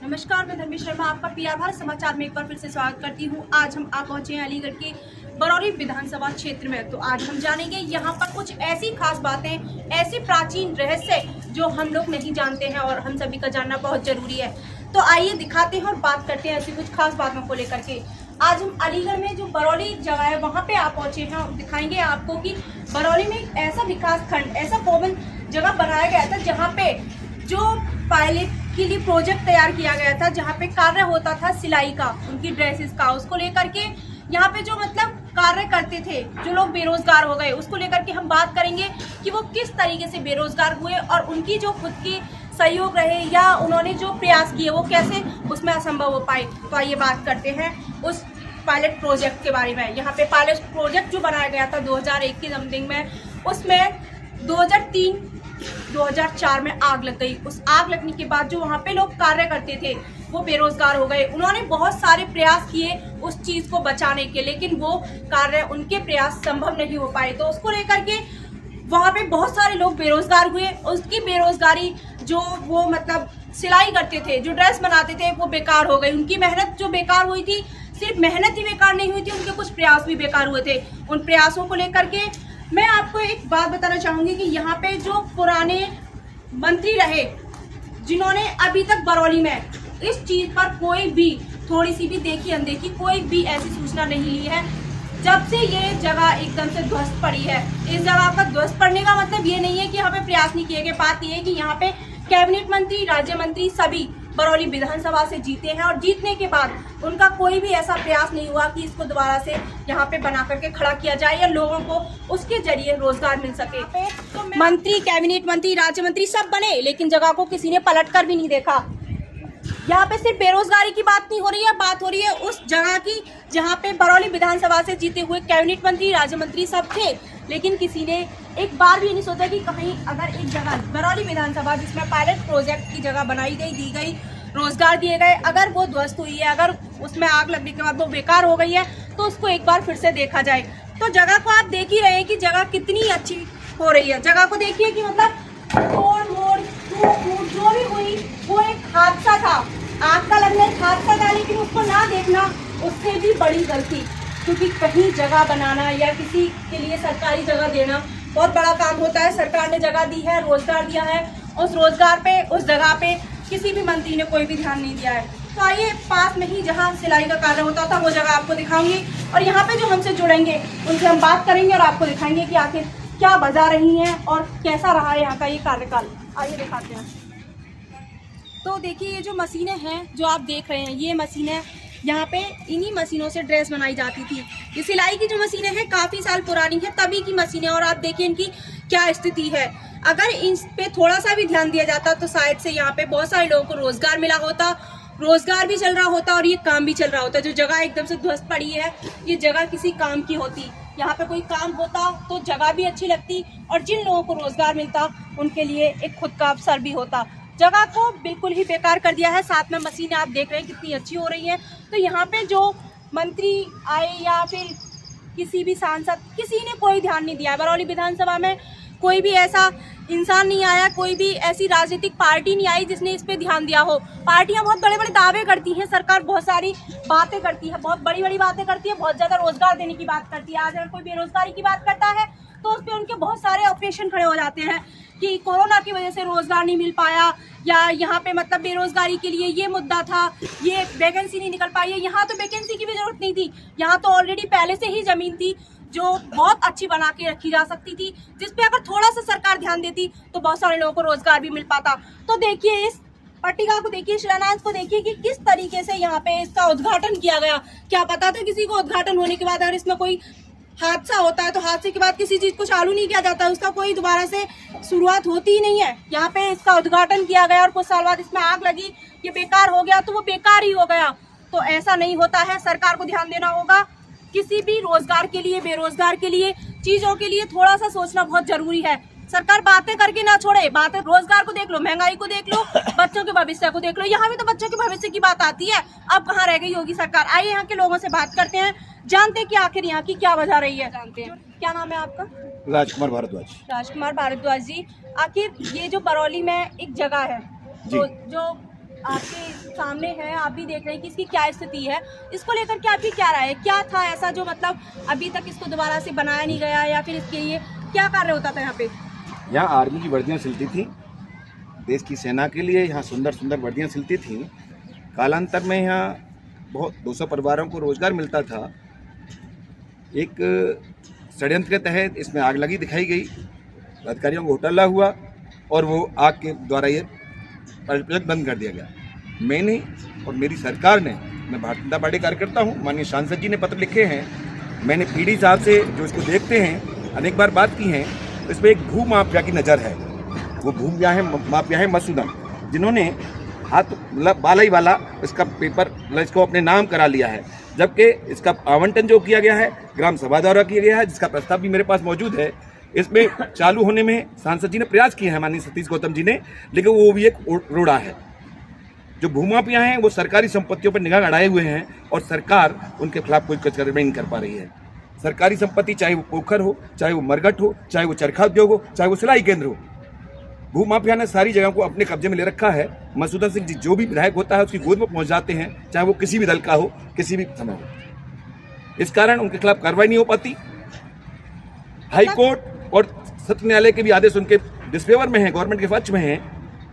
नमस्कार, मैं धर्मी शर्मा आपका पीआर भारत समाचार में एक बार फिर से स्वागत करती हूँ। आज हम आ पहुँचे हैं अलीगढ़ के बरौली विधानसभा क्षेत्र में। तो आज हम जानेंगे यहाँ पर कुछ ऐसी खास बातें, ऐसी प्राचीन रहस्य जो हम लोग नहीं जानते हैं और हम सभी का जानना बहुत जरूरी है। तो आइए दिखाते हैं और बात करते हैं ऐसी कुछ खास बातों को लेकर के। आज हम अलीगढ़ में जो बरौली जगह है वहाँ पे आ पहुँचे हैं और दिखाएंगे आपको कि बरौली में एक ऐसा विकास खंड, ऐसा कॉमन जगह बनाया गया था जहाँ पे जो पायलट के लिए प्रोजेक्ट तैयार किया गया था, जहाँ पे कार्य होता था सिलाई का, उनकी ड्रेसेस का, उसको लेकर के यहाँ पे जो मतलब कार्य करते थे, जो लोग बेरोजगार हो गए, उसको लेकर के हम बात करेंगे कि वो किस तरीके से बेरोजगार हुए और उनकी जो खुद की सहयोग रहे या उन्होंने जो प्रयास किए वो कैसे उसमें असंभव हो पाए। तो आइए बात करते हैं उस पायलट प्रोजेक्ट के बारे में। यहाँ पे पायलट प्रोजेक्ट जो बनाया गया था 2001 की समथिंग में, उसमें 2004 में आग लग गई। उस आग लगने के बाद जो वहाँ पे लोग कार्य करते थे वो बेरोजगार हो गए। उन्होंने बहुत सारे प्रयास किए उस चीज़ को बचाने के, लेकिन वो कार्य, उनके प्रयास संभव नहीं हो पाए। तो उसको लेकर के वहाँ पे बहुत सारे लोग बेरोजगार हुए। उसकी बेरोजगारी जो वो मतलब सिलाई करते थे, जो ड्रेस बनाते थे, वो बेकार हो गई। उनकी मेहनत जो बेकार हुई थी, सिर्फ मेहनत ही बेकार नहीं हुई थी, उनके कुछ प्रयास भी बेकार हुए थे। उन प्रयासों को लेकर के मैं आपको एक बात बताना चाहूँगी कि यहाँ पे जो पुराने मंत्री रहे, जिन्होंने अभी तक बरौली में इस चीज़ पर कोई भी थोड़ी सी भी देखी अनदेखी, कोई भी ऐसी सूचना नहीं ली है। जब से ये जगह एकदम से ध्वस्त पड़ी है, इस जगह का ध्वस्त पड़ने का मतलब ये नहीं है कि यहाँ पे प्रयास नहीं किए गए। बात ये है कि यहाँ पे कैबिनेट मंत्री, राज्य मंत्री सभी बरौली विधानसभा से जीते हैं और जीतने के बाद उनका कोई भी ऐसा प्रयास नहीं हुआ कि इसको दोबारा से यहाँ पे बना करके खड़ा किया जाए या लोगों को उसके जरिए रोजगार मिल सके। तो मंत्री, कैबिनेट मंत्री, राज्य मंत्री सब बने, लेकिन जगह को किसी ने पलट कर भी नहीं देखा। यहाँ पे सिर्फ बेरोजगारी की बात नहीं हो रही है, बात हो रही है उस जगह की जहाँ पे बरौली विधानसभा से जीते हुए कैबिनेट मंत्री, राज्य मंत्री सब थे, लेकिन किसी ने एक बार भी नहीं सोचा कि कहीं अगर एक जगह बरौली विधानसभा जिसमें पायलट प्रोजेक्ट की जगह बनाई गई, दी गई, रोजगार दिए गए, अगर वो ध्वस्त हुई है, अगर उसमें आग लगने के बाद वो बेकार हो गई है, तो उसको एक बार फिर से देखा जाए। तो जगह को आप देख ही रहे हैं कि जगह कितनी अच्छी हो रही है। जगह को देखिए कि मतलब तोड़ मोड़ जो भी हुई वो एक हादसा था, आग का लगना एक हादसा था, लेकिन उसको ना देखना उससे भी बड़ी गलती, क्योंकि कहीं जगह बनाना या किसी के लिए सरकारी जगह देना बहुत बड़ा काम होता है। सरकार ने जगह दी है, रोजगार दिया है, उस रोजगार पे, उस जगह पे किसी भी मंत्री ने कोई भी ध्यान नहीं दिया है। तो आइए पास में ही जहाँ सिलाई का कार्य होता था वो जगह आपको दिखाऊंगी और यहाँ पे जो हमसे जुड़ेंगे उनसे हम बात करेंगे और आपको दिखाएंगे कि आखिर क्या बजा रही हैं और कैसा रहा है यहाँ का ये कार्यकाल। आइए दिखाते हैं। तो देखिए ये जो मशीनें हैं जो आप देख रहे हैं, ये मशीनें, यहाँ पे इन्हीं मशीनों से ड्रेस बनाई जाती थी। ये सिलाई की जो मशीनें हैं काफ़ी साल पुरानी है, तभी की मशीनें, और आप देखिए इनकी क्या स्थिति है। अगर इन पे थोड़ा सा भी ध्यान दिया जाता तो शायद से यहाँ पे बहुत सारे लोगों को रोजगार मिला होता, रोजगार भी चल रहा होता और ये काम भी चल रहा होता। जो जगह एकदम से ध्वस्त पड़ी है, ये जगह किसी काम की होती, यहाँ पे कोई काम होता तो जगह भी अच्छी लगती और जिन लोगों को रोजगार मिलता उनके लिए एक खुद का अवसर भी होता। जगह को बिल्कुल ही बेकार कर दिया है। साथ में मशीनें आप देख रहे हैं कितनी अच्छी हो रही है। तो यहाँ पे जो मंत्री आए या फिर किसी भी सांसद, किसी ने कोई ध्यान नहीं दिया है। बरौली विधानसभा में कोई भी ऐसा इंसान नहीं आया, कोई भी ऐसी राजनीतिक पार्टी नहीं आई जिसने इस पे ध्यान दिया हो। पार्टियां बहुत बड़े बड़े दावे करती हैं, सरकार बहुत सारी बातें करती है, बहुत बड़ी बड़ी बातें करती है, बहुत ज़्यादा रोजगार देने की बात करती है। आज अगर कोई बेरोजगारी की बात करता है तो उस पर उनके बहुत सारे ऑब्जेक्शन खड़े हो जाते हैं कि कोरोना की वजह से रोजगार नहीं मिल पाया, या यहाँ पे मतलब बेरोजगारी के लिए ये मुद्दा था, ये वैकेंसी नहीं निकल पाई है। यहाँ तो वैकेंसी की भी जरूरत नहीं थी, यहाँ तो ऑलरेडी पहले से ही जमीन थी जो बहुत अच्छी बना के रखी जा सकती थी, जिसपे अगर थोड़ा सा सरकार ध्यान देती तो बहुत सारे लोगों को रोजगार भी मिल पाता। तो देखिए इस पट्टिका को देखिए, शिलान्यास को देखिए कि किस तरीके से यहाँ पे इसका उद्घाटन किया गया। क्या पता था किसी को उद्घाटन होने के बाद अगर इसमें कोई हादसा होता है तो हादसे के बाद किसी चीज को चालू नहीं किया जाता, उसका कोई दोबारा से शुरुआत होती ही नहीं है। यहाँ पे इसका उद्घाटन किया गया और कुछ साल बाद इसमें आग लगी, ये बेकार हो गया तो वो बेकार ही हो गया। तो ऐसा नहीं होता है, सरकार को ध्यान देना होगा। किसी भी रोजगार के लिए, बेरोजगार के लिए, चीजों के लिए थोड़ा सा सोचना बहुत जरूरी है। सरकार बातें करके ना छोड़े, बातें, रोजगार को देख लो, महंगाई को देख लो, बच्चों के भविष्य को देख लो। यहाँ भी तो बच्चों के भविष्य की बात आती है, अब कहाँ रह गई होगी सरकार। आइए यहाँ के लोगों से बात करते हैं, जानते हैं कि आखिर यहाँ की क्या वजह रही है। जानते हैं, क्या नाम है आपका? राजकुमार भारद्वाज। राजकुमार भारद्वाज जी, आखिर ये जो बरौली में एक जगह है तो जो आपके सामने है, आप भी देख रहे हैं कि इसकी क्या स्थिति है। इसको लेकर के आपकी क्या राय है? क्या था ऐसा जो मतलब अभी तक इसको दोबारा से बनाया नहीं गया, या फिर इसके लिए क्या कार्य होता था यहाँ पे? यहाँ आर्मी की वर्दियाँ सिलती थी, देश की सेना के लिए यहाँ सुंदर सुंदर वर्दियाँ सिलती थी। कालांतर में यहाँ बहुत 200 परिवारों को रोजगार मिलता था। एक षड्यंत्र के तहत इसमें आग लगी दिखाई गई, अधिकारियों को घोटाला हुआ और वो आग के द्वारा ये प्रोजेक्ट बंद कर दिया गया। मैंने और मेरी सरकार ने, मैं भारतीय जनता पार्टी कार्यकर्ता हूँ, माननीय सांसद जी ने पत्र लिखे हैं, मैंने पीडी साहब से जो इसको देखते हैं अनेक बार बात की है। तो इसमें एक भू माफिया की नज़र है। वो भू माफिया है मसूदन, जिन्होंने हाथ मतलब बाला ही वाला इसका पेपर इसको अपने नाम करा लिया है, जबकि इसका आवंटन जो किया गया है ग्राम सभा द्वारा किया गया है, जिसका प्रस्ताव भी मेरे पास मौजूद है। इसमें चालू होने में सांसद जी ने प्रयास किए हैं, माननीय सतीश गौतम जी ने, लेकिन वो भी एक रोड़ा है। जो भूमाफिया हैं वो सरकारी संपत्तियों पर निगाह गड़ाए हुए हैं और सरकार उनके खिलाफ कोई कार्रवाई नहीं कर पा रही है। सरकारी संपत्ति, चाहे वो पोखर हो, चाहे वो मरघट हो, चाहे वो चरखा उद्योग हो, चाहे वो सिलाई केंद्र हो, भूमाफिया ने सारी जगहों को अपने कब्जे में ले रखा है। मसूदन सिंह जी जो भी विधायक होता है उसकी गोद में पहुंच जाते हैं, चाहे वो किसी भी दल का हो, किसी भी समय हो। इस कारण उनके खिलाफ कार्रवाई नहीं हो पाती। हाई कोर्ट और सत्र न्यायालय के भी आदेश उनके डिसफेवर में है, गवर्नमेंट के पक्ष में है।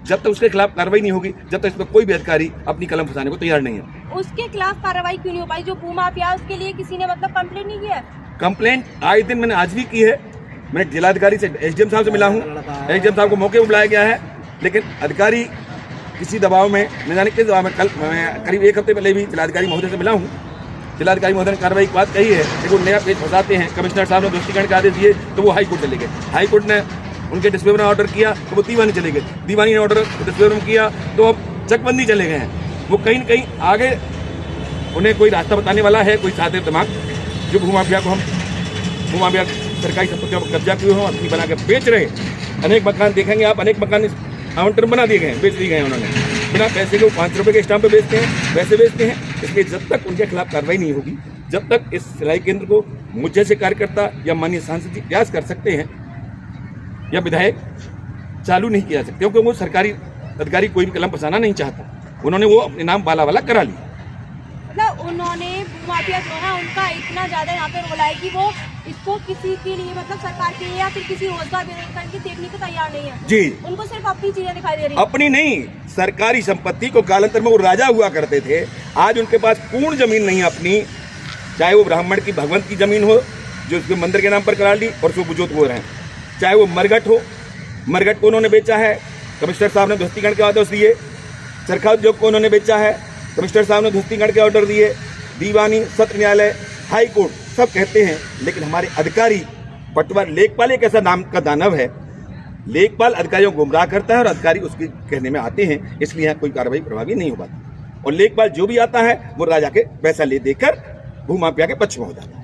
जब तक उसके खिलाफ कार्रवाई नहीं होगी, जब तक इसमें कोई भी अधिकारी अपनी कलम फंसाने को तैयार नहीं है। उसके खिलाफ कार्रवाई क्यों नहीं हो पाई? जो भूमाफिया, उसके लिए किसी ने मतलब कंप्लेंट नहीं किया? कंप्लेंट आए दिन मैंने आज भी की है। मैं जिलाधिकारी से, एसडीएम साहब से मिला हूँ, एसडीएम साहब को मौके पर बुलाया गया है, लेकिन अधिकारी किसी दबाव में, न जाने किस दबाव में। कल मैं करीब 1 हफ्ते पहले भी जिलाधिकारी महोदय से मिला हूँ। जिलाधिकारी महोदय ने कार्रवाई की बात कही है, लेकिन नया पेज फंसाते हैं। कमिश्नर साहब ने दोस्तीकरण के आदेश दिए तो वो हाई कोर्ट चले गए। हाई कोर्ट ने उनके डिसफेवर में ऑर्डर किया तो वो दीवानी चले गए। दीवानी ने ऑर्डर डिसफेवर में किया तो अब चकबंदी चले गए हैं। वो कहीं न कहीं आगे उन्हें कोई रास्ता बताने वाला है, कोई साथ दिमाग, जो भूमाफिया को भूमाफिया सरकारी संपत्तियों पर कब्जा किए हों, अपनी बना के बेच रहे। अनेक मकान देखेंगे आप, अनेक मकान आवंटन बना दिए गए, बेच दिए गए उन्होंने बिना पैसे के। 5 रुपये के स्टाम्प पे बेचते हैं, पैसे बेचते हैं। इसलिए जब तक उनके खिलाफ कार्रवाई नहीं होगी, जब तक इस सिलाई केंद्र को मुझ जैसे कार्यकर्ता या माननीय सांसद जी प्रयास कर सकते हैं या विधायक चालू नहीं किया सकते, क्योंकि वो सरकारी अधिकारी कोई भी कलम फंसाना नहीं चाहता। उन्होंने वो अपने नाम बाला वाला करा लिया। मतलब उन्होंने भूमाफिया जो है उनका इतना ज्यादा यहाँ पे रोल है कि वो इसको किसी के लिए, मतलब सरकार के लिए या फिर किसी रोजगार बेरोजगार के देखने को तैयार नहीं है जी। उनको सिर्फ अपनी चीजें दिखाई दे रही, अपनी नहीं, सरकारी संपत्ति को। कालांतर में वो राजा हुआ करते थे, आज उनके पास पूर्ण जमीन नहीं अपनी। चाहे वो ब्राह्मण की भगवंत की जमीन हो जो उसके मंदिर के नाम पर करा ली और उसको बुजोत हो रहे हैं, चाहे वो मरघट हो, मरघट को उन्होंने बेचा है, कमिश्नर साहब ने ध्वस्तीकरण के आदेश दिए। चरखा उद्योग को उन्होंने बेचा है, कमिश्नर साहब ने ध्वस्तीकरण के ऑर्डर दिए। दीवानी, सत्र न्यायालय, हाई कोर्ट सब कहते हैं, लेकिन हमारे अधिकारी पटवार लेखपाल एक ऐसा नाम का दानव है, लेखपाल अधिकारियों को गुमराह करता है और अधिकारी उसके कहने में आते हैं, इसलिए यहाँ कोई कार्रवाई प्रभावी नहीं हो पाती। और लेखपाल जो भी आता है वो राजा के पैसा ले देकर भूमाफिया के पक्ष में हो जाता है।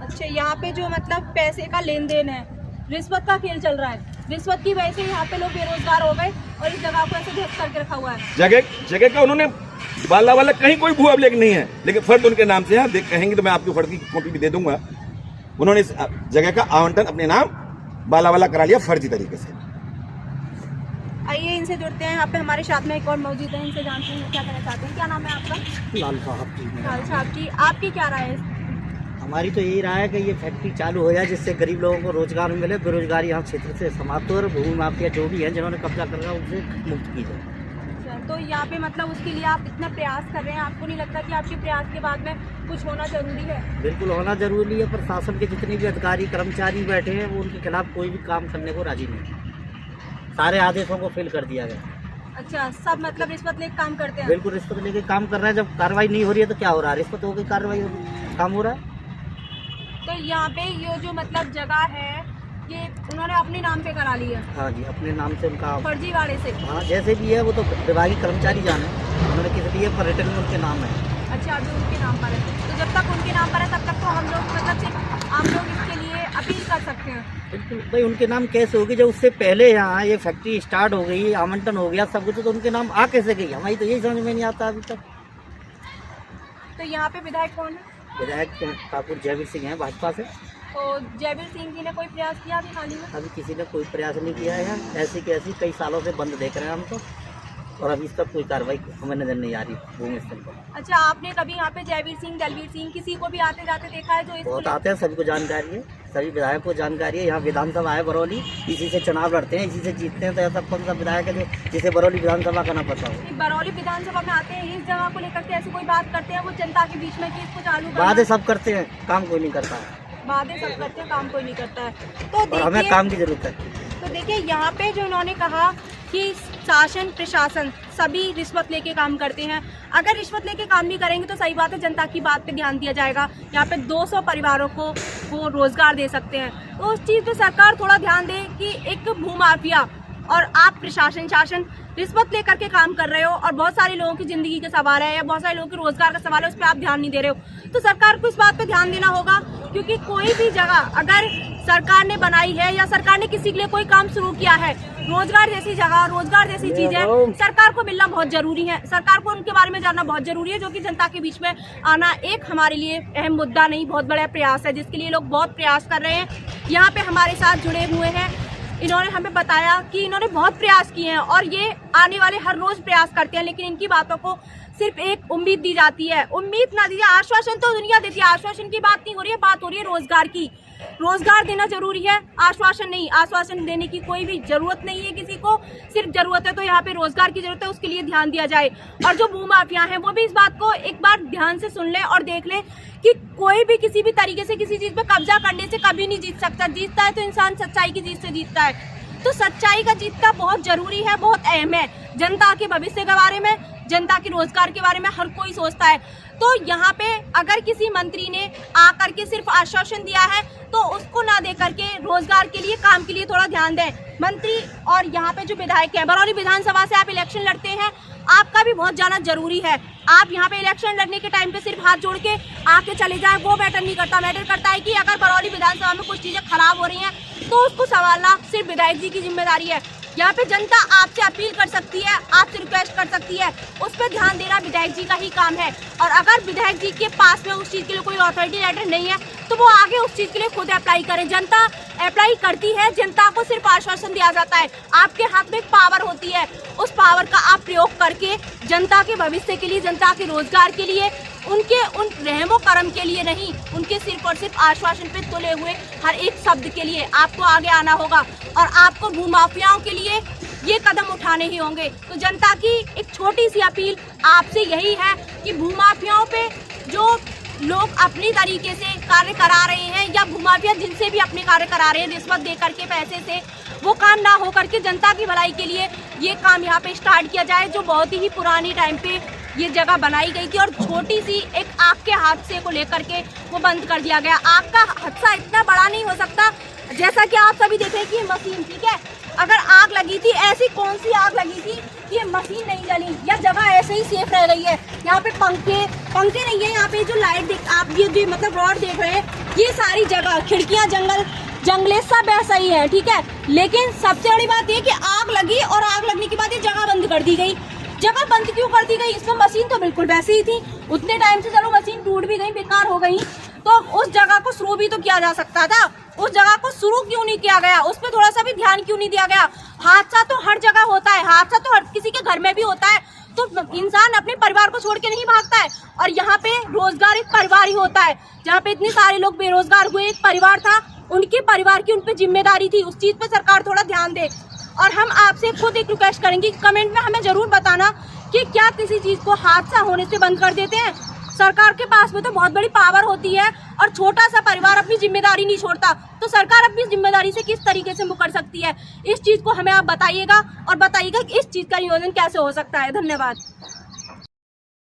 अच्छा, यहाँ पे जो मतलब पैसे का लेन देन है, रिश्वत का खेल चल रहा है। रिश्वत की वजह से यहाँ पे लोग बेरोजगार हो गए और इस जगह को ऐसे ध्वस्त करके रखा हुआ है। जगह का उन्होंने बाला वाला कहीं कोई भू अभिलेख नहीं है, लेकिन फर्द उनके नाम से है। कहेंगे तो मैं आपको फर्द की कॉपी भी दे दूंगा। उन्होंने इस जगह का आवंटन अपने नाम बाला वाला करा लिया फर्जी तरीके से। आइए इनसे जुड़ते हैं। यहाँ पे हमारे साथ में एक और मौजूद है, इनसे जानते हैं क्या कहना चाहते हैं। क्या नाम है आपका? लाल साहब जी। लाल साहब जी, आपकी क्या राय है? हमारी तो यही राय है कि ये फैक्ट्री चालू हो जाए, जिससे गरीब लोगों को रोजगार मिले, बेरोजगारी यहाँ क्षेत्र से समाप्त हो और भूमि माफिया जो भी हैं जिन्होंने कब्जा कर रहा है उनसे मुक्त की जाए। तो यहाँ पे मतलब उसके लिए आप इतना प्रयास कर रहे हैं, आपको नहीं लगता कि आपके प्रयास के बाद में कुछ होना जरूरी है? बिल्कुल होना जरूरी है, पर शासन के जितने भी अधिकारी कर्मचारी बैठे हैं वो उनके खिलाफ कोई भी काम करने को राजी नहीं। सारे आदेशों को फेल कर दिया गया। अच्छा, सब मतलब रिश्वत लेके काम करते हैं? बिल्कुल रिश्वत लेके काम कर रहे हैं। जब कार्रवाई नहीं हो रही है तो क्या हो रहा है? रिश्वत हो गई, कार्रवाई हो गई, काम हो रहा है। तो यहाँ पे ये जो मतलब जगह है ये उन्होंने अपने नाम पे करा लिया? हाँ जी, अपने नाम से उनका फर्जीवाड़े से। हाँ, जैसे भी है वो तो विभागीय कर्मचारी जाने, उन्होंने किस लिए पर रिटर्न में उनके नाम है। अच्छा, अभी उनके नाम पर है, तो जब तक उनके नाम पर है तब तक तो हम लोग मतलब सिर्फ आम लोग इसके लिए अपील कर सकते हैं। बिल्कुल भाई, उनके नाम कैसे होगी जब उससे पहले यहाँ ये फैक्ट्री स्टार्ट हो गई, आवंटन हो गया सब कुछ, तो उनके नाम आ कैसे गई? हमारी तो यही समझ में नहीं आता अभी तक। तो यहाँ पे विधायक कौन है? विधायक ठाकुर जयवीर सिंह हैं भाजपा से। तो जयवीर सिंह जी ने कोई प्रयास किया अभी हाल ही में? अभी किसी ने कोई प्रयास नहीं किया है। ऐसी कैसी कई सालों से बंद देख रहे हैं हम तो। और अभी तक कोई कार्रवाई हमें नजर नहीं आ रही भूमि स्थल पर। अच्छा, आपने कभी यहाँ पे जयवीर सिंह, दलवीर सिंह किसी को भी आते जाते देखा है जो इसको बहुत आते हैं, सभी को जानकारी है, सभी विधायक को जानकारी है। यहाँ विधानसभा है बरौली, इसी से चुनाव लड़ते हैं, इसी से जीतते हैं। तो ऐसा कौन सा विधायक है जो जिसे बरौली विधानसभा का ना पता हो। बरौली विधानसभा में आते हैं, इस जगह को लेकर के ऐसी कोई बात करते हैं वो जनता के बीच में कि इसको चालू करना? वादे सब करते हैं, काम कोई नहीं करता है। वादे सब करते हैं, काम कोई नहीं करता है। तो और हमें देखिए, काम की जरूरत है। तो देखिए यहाँ पे जो इन्होंने कहा कि शासन प्रशासन सभी रिश्वत लेके काम करते हैं। अगर रिश्वत लेके काम भी करेंगे तो सही बात है, जनता की बात पे ध्यान दिया जाएगा। यहाँ पे 200 परिवारों को वो रोजगार दे सकते हैं। तो उस चीज़ पे सरकार थोड़ा ध्यान दे कि एक भूमाफिया और आप प्रशासन शासन रिश्वत लेकर के काम कर रहे हो और बहुत सारे लोगों की ज़िंदगी का सवाल है या बहुत सारे लोगों के रोजगार का सवाल है, उस पर आप ध्यान नहीं दे रहे हो। तो सरकार को इस बात पे ध्यान देना होगा, क्योंकि कोई भी जगह अगर सरकार ने बनाई है या सरकार ने किसी के लिए कोई काम शुरू किया है, रोजगार जैसी जगह, रोजगार जैसी चीजें सरकार को मिलना बहुत जरूरी है। सरकार को उनके बारे में जानना बहुत जरूरी है, जो कि जनता के बीच में आना एक हमारे लिए अहम मुद्दा नहीं, बहुत बड़ा प्रयास है जिसके लिए लोग बहुत प्रयास कर रहे हैं। यहाँ पे हमारे साथ जुड़े हुए हैं, इन्होंने हमें बताया कि इन्होंने बहुत प्रयास किए हैं और ये आने वाले हर रोज प्रयास करते हैं, लेकिन इनकी बातों को सिर्फ एक उम्मीद दी जाती है। उम्मीद ना दीजिए, आश्वासन तो दुनिया देती है, आश्वासन की बात नहीं हो रही है, बात हो रही है रोजगार की। रोजगार देना जरूरी है, आश्वासन नहीं। आश्वासन देने की कोई भी जरूरत नहीं है किसी को, सिर्फ जरूरत है तो यहाँ पे रोजगार की जरूरत है, उसके लिए ध्यान दिया जाए। और जो भूमाफिया हैं वो भी इस बात को एक बार ध्यान से सुन ले और देख ले कि कोई भी किसी भी तरीके से किसी चीज पे कब्जा करने से कभी नहीं जीत सकता। जीतता है तो इंसान सच्चाई की जीत से जीतता है। तो सच्चाई का जीतना बहुत जरूरी है, बहुत अहम है। जनता के भविष्य के बारे में, जनता के रोजगार के बारे में हर कोई सोचता है। तो यहाँ पे अगर किसी मंत्री ने आकर के सिर्फ आश्वासन दिया है तो उसको ना दे करके रोजगार के लिए, काम के लिए थोड़ा ध्यान दें मंत्री। और यहाँ पे जो विधायक है, बरौली विधानसभा से आप इलेक्शन लड़ते हैं, आपका भी बहुत जाना जरूरी है। आप यहाँ पे इलेक्शन लड़ने के टाइम पे सिर्फ हाथ जोड़ के आके चले जाए, वो मैटर नहीं करता। मैटर करता है कि अगर बरौली विधानसभा में कुछ चीजें खराब हो रही हैं तो उसको संभालना सिर्फ विधायक जी की जिम्मेदारी है। यहाँ पे जनता आपसे अपील कर सकती है, आपसे रिक्वेस्ट कर सकती है, उस पर ध्यान देना विधायक जी का ही काम है। और अगर विधायक जी के पास में उस चीज़ के लिए कोई अथॉरिटी लेटर नहीं है तो वो आगे उस चीज़ के लिए खुद अप्लाई करें। जनता अप्लाई करती है, जनता को सिर्फ आश्वासन दिया जाता है। आपके हाथ में एक पावर होती है, उस पावर का आप प्रयोग करके जनता के भविष्य के लिए, जनता के रोजगार के लिए, उनके उन रहमो करम के लिए नहीं, उनके सिर्फ और सिर्फ आश्वासन पे तुले हुए हर एक शब्द के लिए आपको आगे आना होगा और आपको भूमाफियाओं के लिए ये कदम उठाने ही होंगे। तो जनता की एक छोटी सी अपील आपसे यही है कि भूमाफियाओं पे जो लोग अपनी तरीके से कार्य करा रहे हैं या भूमाफिया जिनसे भी अपने कार्य करा रहे हैं रिश्वत दे करके पैसे से, वो काम ना हो करके जनता की भलाई के लिए ये काम यहाँ पे स्टार्ट किया जाए, जो बहुत ही पुरानी टाइम पे ये जगह बनाई गई थी और छोटी सी एक आग के हादसे को लेकर के वो बंद कर दिया गया। आग का हादसा इतना बड़ा नहीं हो सकता, जैसा कि आप सभी देखें कि मशीन, ठीक है, अगर आग लगी थी, ऐसी कौन सी आग लगी थी ये मशीन नहीं जली या जगह ऐसे ही सेफ रह गई है। यहाँ पे पंखे नहीं है, यहाँ पे जो लाइट आप ये मतलब रॉड देख रहे हैं, ये सारी जगह खिड़कियाँ जंगले सब ऐसा ही है, ठीक है। लेकिन सबसे बड़ी बात ये कि आग लगी और आग लगने के बाद ये जगह बंद कर दी गई। जगह बंद क्यों कर दी गई? इसमें मशीन तो बिल्कुल वैसे ही थी, उतने टाइम से चलो मशीन टूट भी गई, बेकार हो गई, तो उस जगह को शुरू भी तो किया जा सकता था। उस जगह को शुरू क्यों नहीं किया गया? उस पर थोड़ा सा भी ध्यान क्यों नहीं दिया गया? हादसा तो हर जगह होता है, हादसा तो हर किसी के घर में भी होता है, तो इंसान अपने परिवार को छोड़ के नहीं भागता है। और यहाँ पे रोजगार एक परिवार ही होता है, जहाँ पे इतने सारे लोग बेरोजगार हुए, एक परिवार था, उनके परिवार की उन पे जिम्मेदारी थी, उस चीज पे सरकार थोड़ा ध्यान दे। और हम आपसे खुद एक रिक्वेस्ट करेंगे, कमेंट में हमें जरूर बताना कि क्या किसी चीज को हादसा होने से बंद कर देते हैं? सरकार के पास में तो बहुत बड़ी पावर होती है और छोटा सा परिवार अपनी जिम्मेदारी नहीं छोड़ता, तो सरकार अपनी जिम्मेदारी से किस तरीके से मुकर सकती है? इस चीज को हमें आप बताइएगा और बताइएगा कि इस चीज का नियोजन कैसे हो सकता है। धन्यवाद।